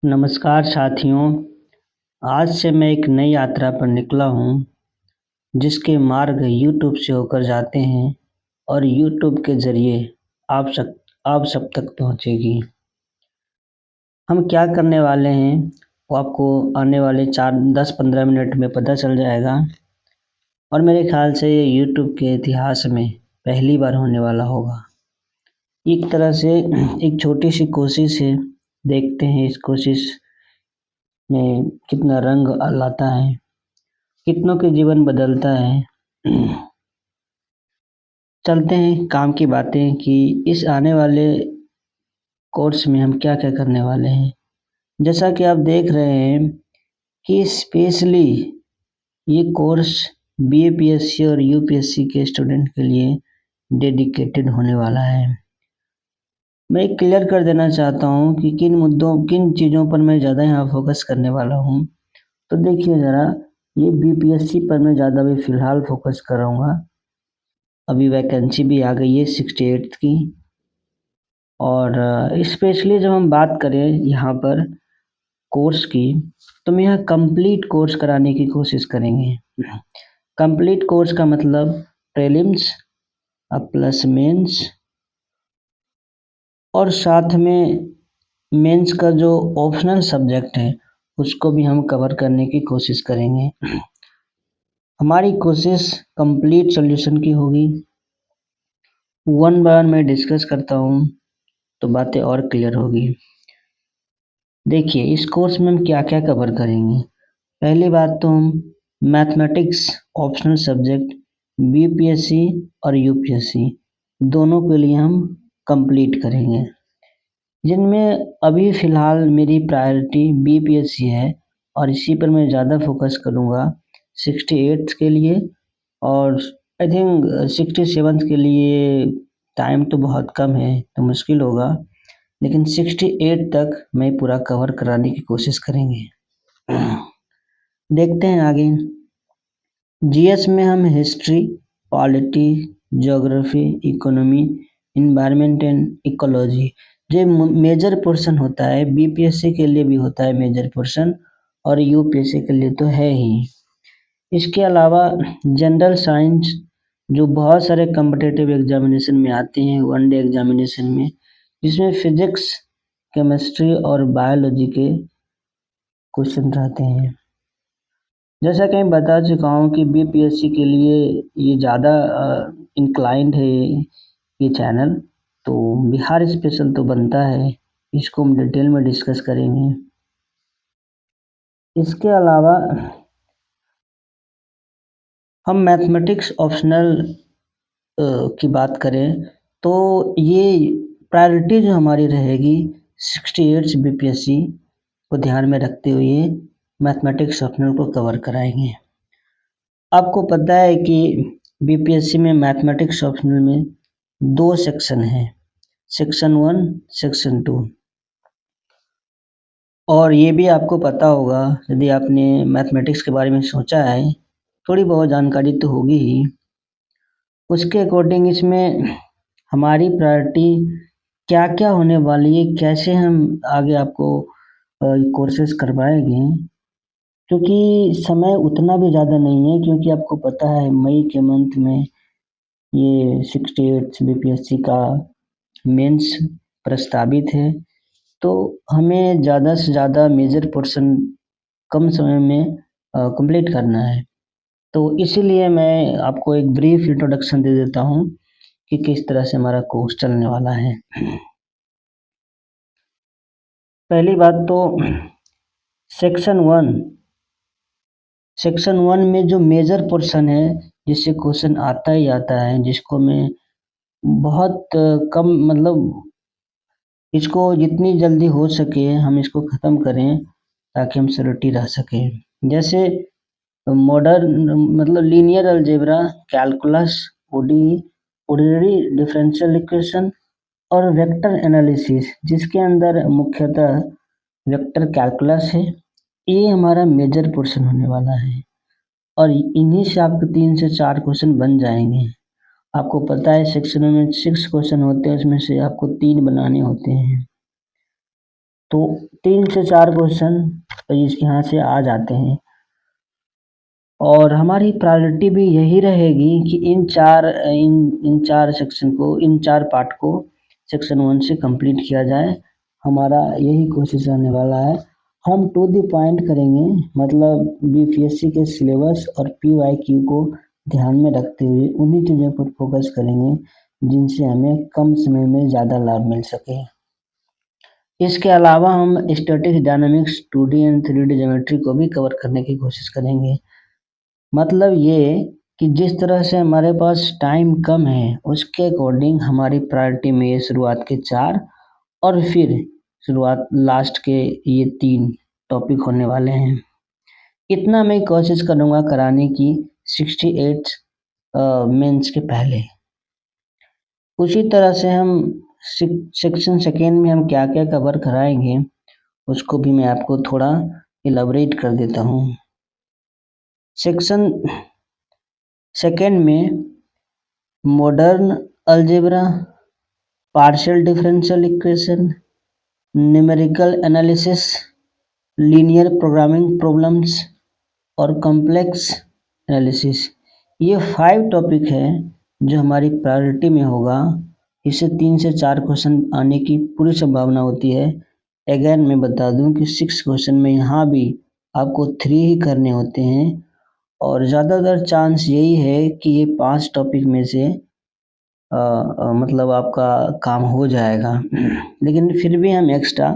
नमस्कार साथियों, आज से मैं एक नई यात्रा पर निकला हूँ, जिसके मार्ग यूट्यूब से होकर जाते हैं और यूट्यूब के ज़रिए आप सब तक पहुँचेगी। हम क्या करने वाले हैं, वो आपको आने वाले 10-15 मिनट में पता चल जाएगा और मेरे ख़्याल से ये यूट्यूब के इतिहास में पहली बार होने वाला होगा। एक तरह से एक छोटी-सी कोशिश है, देखते हैं इस कोशिश में कितना रंग लाता है। कितनों के जीवन बदलता है। चलते हैं काम की बातें कि इस आने वाले कोर्स में हम क्या-क्या करने वाले हैं। जैसा कि आप देख रहे हैं कि स्पेशली ये कोर्स बीएपीएससी और यूपीएससी के स्टूडेंट के लिए डेडिकेटेड होने वाला है। मैं क्लियर कर देना चाहता हूँ कि किन चीज़ों पर मैं ज़्यादा यहाँ फोकस करने वाला हूँ। तो देखिए ज़रा, ये बीपीएससी पर मैं ज़्यादा अभी फ़िलहाल फोकस करूँगा। अभी वैकेंसी भी आ गई है 68th की और स्पेशली जब हम बात करें यहाँ पर कोर्स की, तो हम यहाँ कंप्लीट कोर्स कराने की कोशिश करेंगे। कंप्लीट कोर्स का मतलब प्रीलिम्स प्लस मेंस और साथ में मेंस का जो ऑप्शनल सब्जेक्ट है उसको भी हम कवर करने की कोशिश करेंगे। हमारी कोशिश कंप्लीट सॉल्यूशन की होगी। वन बाय वन मैं डिस्कस करता हूँ तो बातें और क्लियर होगी। देखिए, इस कोर्स में हम क्या-क्या कवर करेंगे। पहली बात तो हम मैथमेटिक्स ऑप्शनल सब्जेक्ट बीपीएससी और यूपीएससी दोनों के लिए हम कंप्लीट करेंगे, जिनमें अभी फ़िलहाल मेरी प्रायोरिटी बीपीएससी है और इसी पर मैं ज़्यादा फोकस करूँगा 68th के लिए और आई थिंक 67th के लिए टाइम तो बहुत कम है, तो मुश्किल होगा, लेकिन 68 तक मैं पूरा कवर कराने की कोशिश करेंगे। देखते हैं आगे। जीएस में हम history, polity, geography, economy, environment and ecology जो मेजर पोर्शन होता है, बीपीएससी के लिए भी होता है मेजर पोर्शन और यूपीएससी के लिए तो है ही। इसके अलावा जनरल साइंस जो बहुत सारे कॉम्पिटिटिव एग्जामिनेशन में आते हैं, वनडे एग्जामिनेशन में, जिसमें फिजिक्स, केमिस्ट्री और बायोलॉजी के क्वेश्चन रहते हैं। जैसा कि मैं बता चुका हूँ कि बीपीएससी के लिए ये ज़्यादा इंक्लाइंड है ये चैनल, तो बिहार स्पेशल तो बनता है, इसको हम डिटेल में डिस्कस करेंगे। इसके अलावा हम मैथमेटिक्स ऑप्शनल की बात करें तो ये प्रायोरिटी जो हमारी रहेगी 68 बीपीएससी को ध्यान में रखते हुए मैथमेटिक्स ऑप्शनल को कवर कराएंगे। आपको पता है कि बीपीएससी में मैथमेटिक्स ऑप्शनल में 2 सेक्शन हैं, सेक्शन 1, सेक्शन 2 और ये भी आपको पता होगा यदि आपने मैथमेटिक्स के बारे में सोचा है, थोड़ी बहुत जानकारी तो होगी ही। उसके अकॉर्डिंग इसमें हमारी प्रायोरिटी क्या-क्या होने वाली है, कैसे हम आगे आपको कोर्सेज़ करवाएँगे, क्योंकि समय उतना भी ज़्यादा नहीं है, क्योंकि आपको पता है मई के मंथ में ये 68 बीपीएससी का मेंस प्रस्तावित है, तो हमें ज़्यादा से ज़्यादा मेजर पोर्शन कम समय में कंप्लीट करना है। तो इसीलिए मैं आपको एक ब्रीफ इंट्रोडक्शन दे देता हूँ कि किस तरह से हमारा कोर्स चलने वाला है। पहली बात तो सेक्शन 1 सेक्शन 1 में जो मेजर पोर्शन है, जिससे क्वेश्चन आता ही आता है, जिसको मैं बहुत कम मतलब इसको जितनी जल्दी हो सके हम इसको ख़त्म करें ताकि हम सिक्योरिटी रह सकें। जैसे मॉडर्न मतलब linear algebra, calculus, ODE, ordinary differential equation और वेक्टर एनालिसिस, जिसके अंदर मुख्यतः वेक्टर कैलकुलस है, ये हमारा मेजर पोर्शन होने वाला है और इन्हीं से आपके 3 से 4 क्वेश्चन बन जाएंगे। आपको पता है सेक्शन में 6 क्वेश्चन होते हैं, उसमें से आपको 3 बनाने होते हैं। तो 3 से 4 क्वेश्चन इसके यहाँ से आ जाते हैं और हमारी प्रायोरिटी भी यही रहेगी कि इन चार सेक्शन को, इन चार पार्ट को सेक्शन 1 से कंप्लीट किया जाए। हमारा यही कोशिश रहने वाला है। हम टू द पॉइंट करेंगे, मतलब बीपीएससी के सिलेबस और पीवाईक्यू को ध्यान में रखते हुए उन्हीं चीज़ों पर फोकस करेंगे जिनसे हमें कम समय में ज़्यादा लाभ मिल सके। इसके अलावा हम statics, dynamics, 2D and 3D geometry को भी कवर करने की कोशिश करेंगे। मतलब ये कि जिस तरह से हमारे पास टाइम कम है उसके अकॉर्डिंग हमारी प्रायोरिटी में ये शुरुआत के 4 और फिर शुरुआत लास्ट के ये 3 टॉपिक होने वाले हैं। इतना मैं कोशिश करूँगा कराने की 68 मेंस के पहले। उसी तरह से हम सेक्शन सेकेंड में हम क्या क्या कवर कराएंगे उसको भी मैं आपको थोड़ा इलाबरेट कर देता हूँ। सेक्शन सेकेंड में modern algebra, partial differential equation, numerical analysis, linear programming problems और कॉम्प्लेक्स एनालिसिस, ये 5 टॉपिक है जो हमारी प्रायोरिटी में होगा। इससे 3 से 4 क्वेश्चन आने की पूरी संभावना होती है। अगेन मैं बता दूं कि 6 क्वेश्चन में यहाँ भी आपको 3 ही करने होते हैं और ज़्यादातर चांस यही है कि ये 5 टॉपिक में से मतलब आपका काम हो जाएगा। लेकिन फिर भी हम एक्स्ट्रा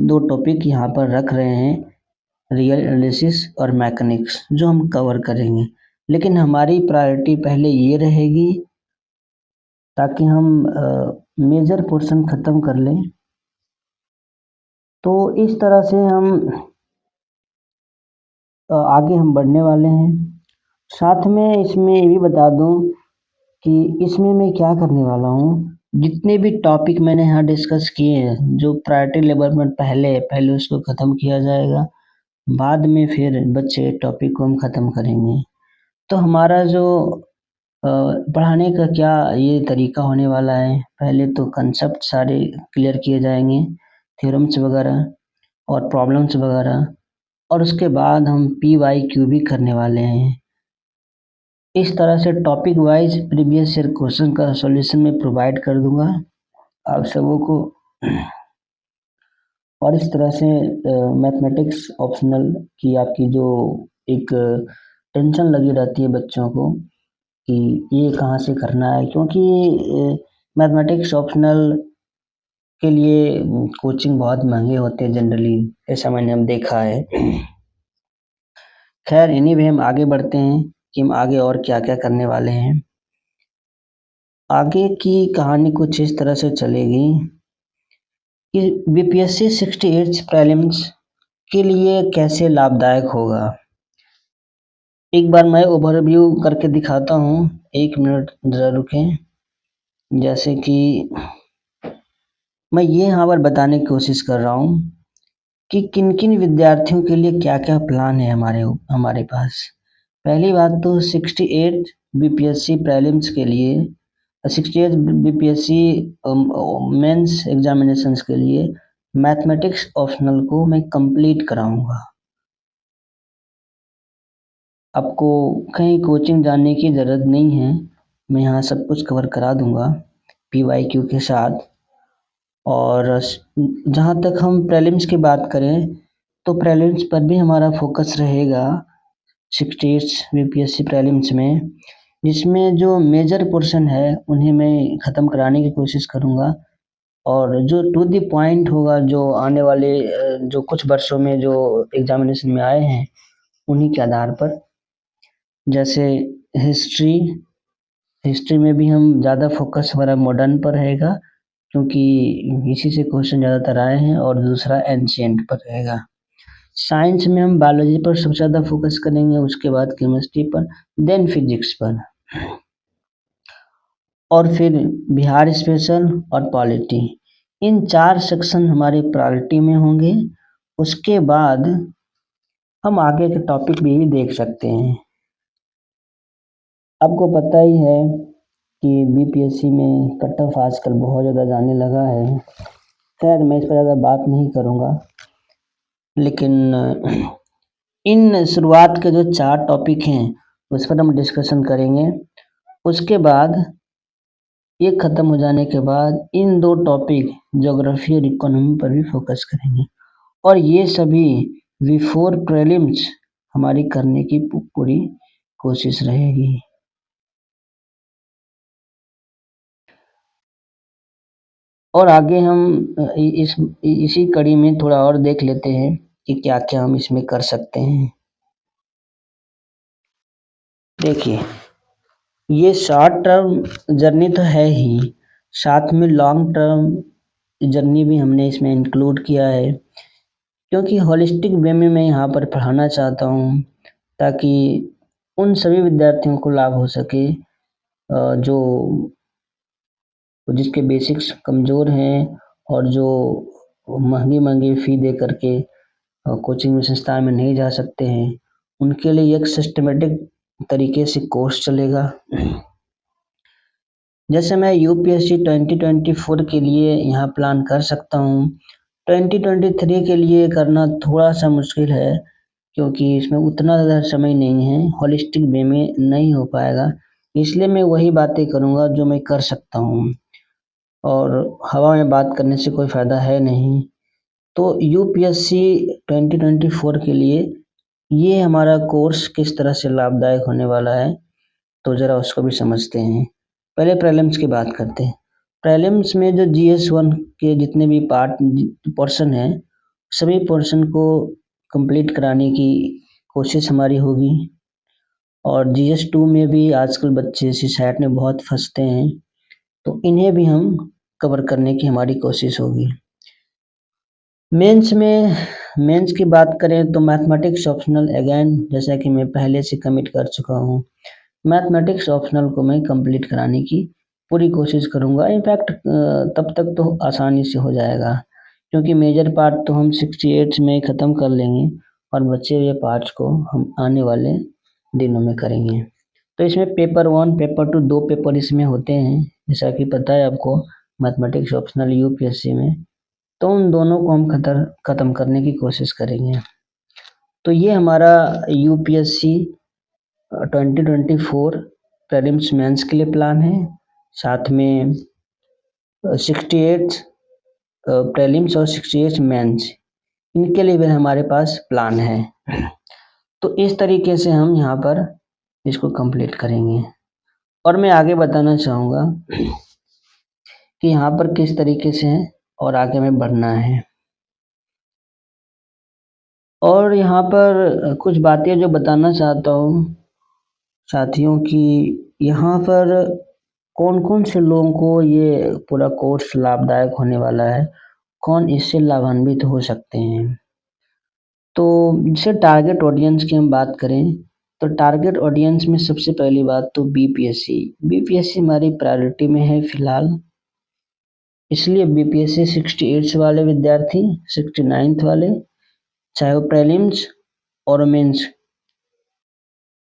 2 टॉपिक यहाँ पर रख रहे हैं, रियल एनालिसिस और मैकेनिक्स, जो हम कवर करेंगे। लेकिन हमारी प्रायोरिटी पहले ये रहेगी ताकि हम मेजर पोर्शन ख़त्म कर लें। तो इस तरह से हम आगे हम बढ़ने वाले हैं। साथ में इसमें ये भी बता दूं कि इसमें मैं क्या करने वाला हूँ, जितने भी टॉपिक मैंने यहाँ डिस्कस किए हैं जो प्रायोरिटी लेवल में पहले उसको ख़त्म किया जाएगा, बाद में फिर बच्चे टॉपिक को हम ख़त्म करेंगे। तो हमारा जो पढ़ाने का क्या ये तरीका होने वाला है, पहले तो कंसेप्ट सारे क्लियर किए जाएंगे, थ्योरम्स वगैरह और प्रॉब्लम्स वगैरह, और उसके बाद हम पीवाईक्यू भी करने वाले हैं। इस तरह से topic wise previous year question का सॉल्यूशन मैं प्रोवाइड कर दूंगा आप सबों को। और इस तरह से मैथमेटिक्स ऑप्शनल की आपकी जो एक टेंशन लगी रहती है बच्चों को कि ये कहाँ से करना है, क्योंकि मैथमेटिक्स ऑप्शनल के लिए कोचिंग बहुत महंगे होते हैं जनरली, ऐसा मैंने हम देखा है। खैर एनीवे हम आगे बढ़ते हैं कि हम आगे और क्या क्या करने वाले हैं। आगे की कहानी कुछ इस तरह से चलेगी कि बीपीएससी 68 प्रीलिम्स के लिए कैसे लाभदायक होगा। एक बार मैं ओवरव्यू करके दिखाता हूँ, 1 मिनट ज़रा रुकें। जैसे कि मैं ये यहाँ पर बताने की कोशिश कर रहा हूँ कि किन किन विद्यार्थियों के लिए क्या क्या प्लान है हमारे पास। पहली बात तो 68 बीपीएससी प्रीलिम्स के लिए, 68 बीपीएससी मेंस एग्जामिनेशंस के लिए मैथमेटिक्स ऑप्शनल को मैं कंप्लीट कराऊंगा। आपको कहीं कोचिंग जाने की ज़रूरत नहीं है, मैं यहाँ सब कुछ कवर करा दूंगा पीवाईक्यू के साथ। और जहाँ तक हम प्रीलिम्स की बात करें तो प्रीलिम्स पर भी हमारा फोकस रहेगा 68 बीपीएससी प्रीलिम्स में, जिसमें जो मेजर पोर्शन है उन्हें मैं ख़त्म कराने की कोशिश करूँगा और जो टू द पॉइंट होगा, जो आने वाले जो कुछ वर्षों में जो एग्जामिनेशन में आए हैं उन्हीं के आधार पर, जैसे हिस्ट्री हिस्ट्री में भी हम ज़्यादा फोकस हमारा मॉडर्न पर रहेगा क्योंकि इसी से क्वेश्चन ज़्यादातर आए हैं, और दूसरा एंशिएंट पर रहेगा। साइंस में हम बायोलॉजी पर सबसे ज़्यादा फोकस करेंगे, उसके बाद केमिस्ट्री पर, देन फिजिक्स पर, और फिर बिहार स्पेशल और पॉलिटी। इन 4 सेक्शन हमारे प्रायोरिटी में होंगे। उसके बाद हम आगे के टॉपिक भी देख सकते हैं। आपको पता ही है कि बीपीएससी में कट ऑफ आजकल बहुत ज़्यादा जाने लगा है। खैर मैं इस पर ज़्यादा बात नहीं करूँगा, लेकिन इन शुरुआत के जो 4 टॉपिक हैं उस पर हम डिस्कशन करेंगे। उसके बाद ये ख़त्म हो जाने के बाद इन 2 टॉपिक ज्योग्राफी और इकोनॉमी पर भी फोकस करेंगे और ये सभी बिफोर प्रीलिम्स हमारी करने की पूरी कोशिश रहेगी। और आगे हम इसी कड़ी में थोड़ा और देख लेते हैं कि क्या-क्या हम इसमें कर सकते हैं। देखिए, ये शॉर्ट टर्म जर्नी तो है ही, साथ में लॉन्ग टर्म जर्नी भी हमने इसमें इंक्लूड किया है, क्योंकि होलिस्टिक वे में मैं यहाँ पर पढ़ाना चाहता हूँ ताकि उन सभी विद्यार्थियों को लाभ हो सके जो जिसके बेसिक्स कमज़ोर हैं और जो महँगी-महँगी फ़ी दे कर के कोचिंग संस्थान में नहीं जा सकते हैं, उनके लिए एक सिस्टमैटिक तरीके से कोर्स चलेगा। जैसे मैं यूपीएससी 2024 के लिए यहाँ प्लान कर सकता हूँ। 2023 के लिए करना थोड़ा-सा मुश्किल है, क्योंकि इसमें उतना ज़्यादा समय नहीं है, होलिस्टिक वे में नहीं हो पाएगा। इसलिए मैं वही बातें करूँगा जो मैं कर सकता हूँ और हवा में बात करने से कोई फ़ायदा है नहीं। तो यूपीएससी 2024 के लिए ये हमारा कोर्स किस तरह से लाभदायक होने वाला है, तो ज़रा उसको भी समझते हैं। पहले प्रीलिम्स की बात करते हैं। प्रीलिम्स में जो जीएस 1 के जितने भी पोर्शन हैं, सभी पोर्शन को कंप्लीट कराने की कोशिश हमारी होगी और जीएस 2 में भी आजकल बच्चे सीसैट में बहुत फँसते हैं, तो इन्हें भी हम कवर करने की हमारी कोशिश होगी। मेंस की बात करें तो मैथमेटिक्स ऑप्शनल अगेन जैसा कि मैं पहले से कमिट कर चुका हूँ, मैथमेटिक्स ऑप्शनल को मैं कंप्लीट कराने की पूरी कोशिश करूँगा। इनफैक्ट तब तक तो आसानी से हो जाएगा, क्योंकि मेजर पार्ट तो हम 68 में ख़त्म कर लेंगे और बचे हुए पार्ट्स को हम आने वाले दिनों में करेंगे। तो इसमें पेपर 1, पेपर 2 2 पेपर इसमें होते हैं, जैसा कि पता है आपको मैथमेटिक्स ऑप्शनल यूपीएससी में। तो उन दोनों को हम ख़त्म करने की कोशिश करेंगे। तो ये हमारा यूपीएससी 2024 प्रीलिम्स मेंस के लिए प्लान है, साथ में 68 प्रीलिम्स और 68 मेंस इनके लिए भी हमारे पास प्लान है। तो इस तरीके से हम यहाँ पर इसको कंप्लीट करेंगे और मैं आगे बताना चाहूँगा कि यहाँ पर किस तरीके से और आगे में बढ़ना है। और यहाँ पर कुछ बातें जो बताना चाहता हूँ साथियों की, यहाँ पर कौन-कौन से लोगों को ये पूरा कोर्स लाभदायक होने वाला है, कौन इससे लाभान्वित हो सकते हैं। तो जैसे टारगेट ऑडियंस की हम बात करें, तो टारगेट ऑडियंस में सबसे पहली बात तो बीपीएससी हमारी प्रायोरिटी में है फ़िलहाल। इसलिए बीपीएससी 68 वाले विद्यार्थी, 69 वाले, चाहे वो प्रीलिम्स और मेंस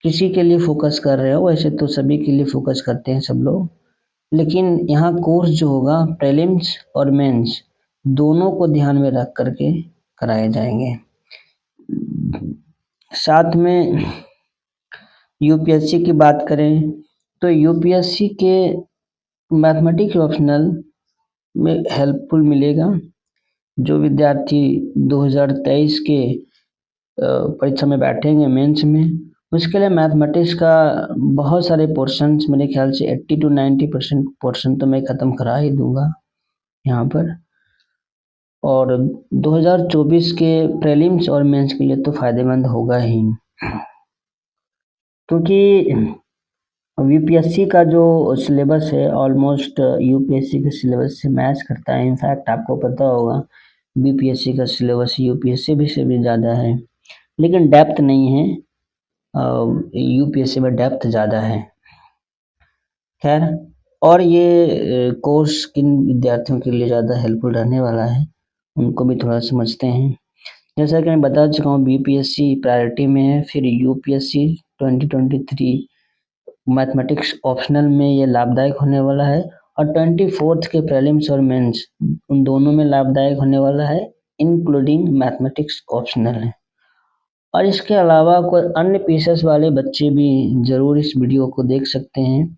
किसी के लिए फोकस कर रहे हो, वैसे तो सभी के लिए फोकस करते हैं सब लोग, लेकिन यहाँ कोर्स जो होगा प्रीलिम्स और मेंस दोनों को ध्यान में रख करके कराए जाएंगे। साथ में यूपीएससी की बात करें तो यूपीएससी के मैथमेटिक्स ऑप्शनल में हेल्पफुल मिलेगा। जो विद्यार्थी 2023 के परीक्षा में बैठेंगे मेंस में, उसके लिए मैथमेटिक्स का बहुत सारे पोर्शंस, मेरे ख्याल से 80 to 90% पोर्शन तो मैं ख़त्म करा ही दूंगा यहाँ पर। और 2024 के प्रीलिम्स और मेंस के लिए तो फ़ायदेमंद होगा ही, क्योंकि यूपीएससी का जो सिलेबस है ऑलमोस्ट यूपीएससी के सिलेबस से मैच करता है। इनफैक्ट आपको पता होगा बीपीएससी का सिलेबस यूपीएससी भी से भी ज़्यादा है, लेकिन डेप्थ नहीं है। यूपीएससी में डेप्थ ज़्यादा है। खैर, और ये कोर्स किन विद्यार्थियों के लिए ज़्यादा हेल्पफुल रहने वाला है, उनको भी थोड़ा समझते हैं। जैसा कि मैं बता चुका हूँ बीपीएससी प्रायोरिटी में है, फिर यूपीएससी 2023 मैथमेटिक्स ऑप्शनल में ये लाभदायक होने वाला है और 24th के प्रीलिम्स और मेंस उन दोनों में लाभदायक होने वाला है, इंक्लूडिंग मैथमेटिक्स ऑप्शनल है। और इसके अलावा कोई अन्य पीसेस वाले बच्चे भी ज़रूर इस वीडियो को देख सकते हैं,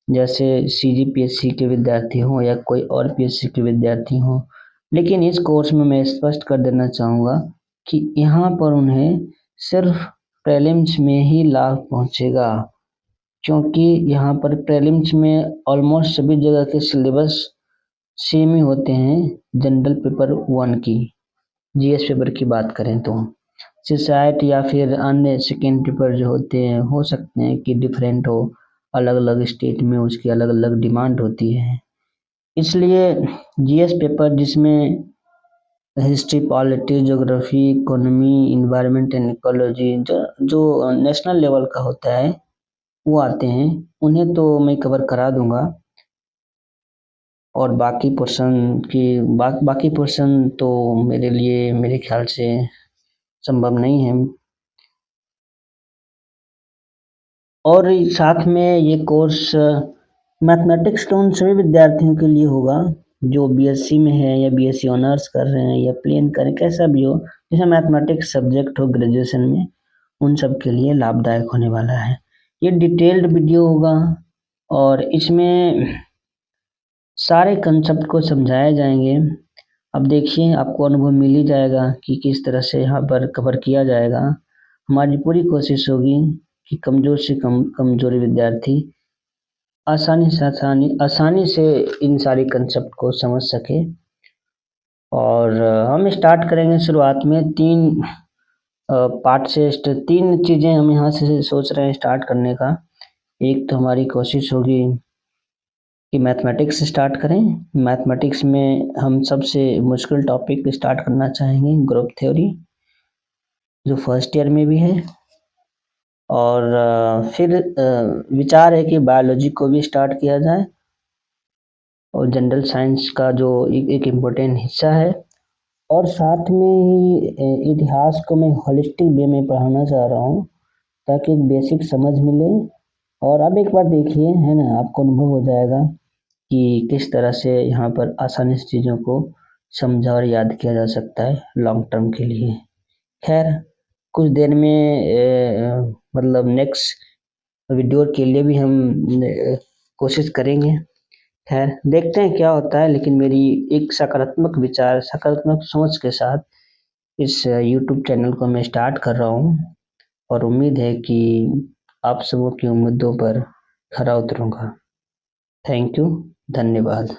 जैसे CGPSC के विद्यार्थी हों या कोई और PSC के विद्यार्थी हों। लेकिन इस कोर्स में मैं स्पष्ट कर देना चाहूँगा कि यहाँ पर उन्हें सिर्फ प्रीलिम्स में ही लाभ पहुँचेगा, क्योंकि यहाँ पर प्रीलिम्स में ऑलमोस्ट सभी जगह के सिलेबस सेम ही होते हैं। जनरल पेपर 1 की GS पेपर की बात करें तो सीसैट या फिर अन्य सेकेंड पेपर जो होते हैं हो सकते हैं कि डिफरेंट हो, अलग अलग स्टेट में उसकी अलग अलग डिमांड होती है। इसलिए GS पेपर जिसमें history, polity, geography, economy, environment and ecology जो नेशनल लेवल का होता है वो आते हैं, उन्हें तो मैं कवर करा दूंगा। और बाकी पोर्शन तो मेरे लिए मेरे ख्याल से संभव नहीं है। और साथ में ये कोर्स मैथमेटिक्स तो उन सभी विद्यार्थियों के लिए होगा जो BSc में है या BSc ऑनर्स कर रहे हैं या प्लेन करें, कैसा भी हो, जैसे मैथमेटिक्स सब्जेक्ट हो ग्रेजुएशन में, उन सब के लिए लाभदायक होने वाला है। ये डिटेल्ड वीडियो होगा और इसमें सारे कंसेप्ट को समझाए जाएंगे। अब देखिए आपको अनुभव मिल ही जाएगा कि किस तरह से यहाँ पर कवर किया जाएगा। हमारी पूरी कोशिश होगी कि कमज़ोर से कमज़ोर विद्यार्थी आसानी से इन सारी कंसेप्ट को समझ सके। और हम स्टार्ट करेंगे शुरुआत में 3 पार्ट से। 3 चीज़ें हम यहाँ से सोच रहे हैं स्टार्ट करने का। एक तो हमारी कोशिश होगी कि मैथमेटिक्स स्टार्ट करें। मैथमेटिक्स में हम सबसे मुश्किल टॉपिक स्टार्ट करना चाहेंगे ग्रुप थ्योरी, जो फर्स्ट ईयर में भी है। और फिर विचार है कि बायोलॉजी को भी स्टार्ट किया जाए, और जनरल साइंस का जो एक इम्पोर्टेंट हिस्सा है। और साथ में ही इतिहास को मैं होलिस्टिक वे में पढ़ाना चाह रहा हूँ, ताकि एक बेसिक समझ मिले। और अब एक बार देखिए, है ना, आपको अनुभव हो जाएगा कि किस तरह से यहाँ पर आसानी से चीज़ों को समझा और याद किया जा सकता है लॉन्ग टर्म के लिए। खैर, कुछ देर में मतलब नेक्स्ट वीडियो के लिए भी हम कोशिश करेंगे। खैर, देखते हैं क्या होता है। लेकिन मेरी एक सकारात्मक विचार, सकारात्मक सोच के साथ इस YouTube चैनल को मैं स्टार्ट कर रहा हूँ, और उम्मीद है कि आप सबों की उम्मीदों पर खरा उतरूँगा। थैंक यू, धन्यवाद।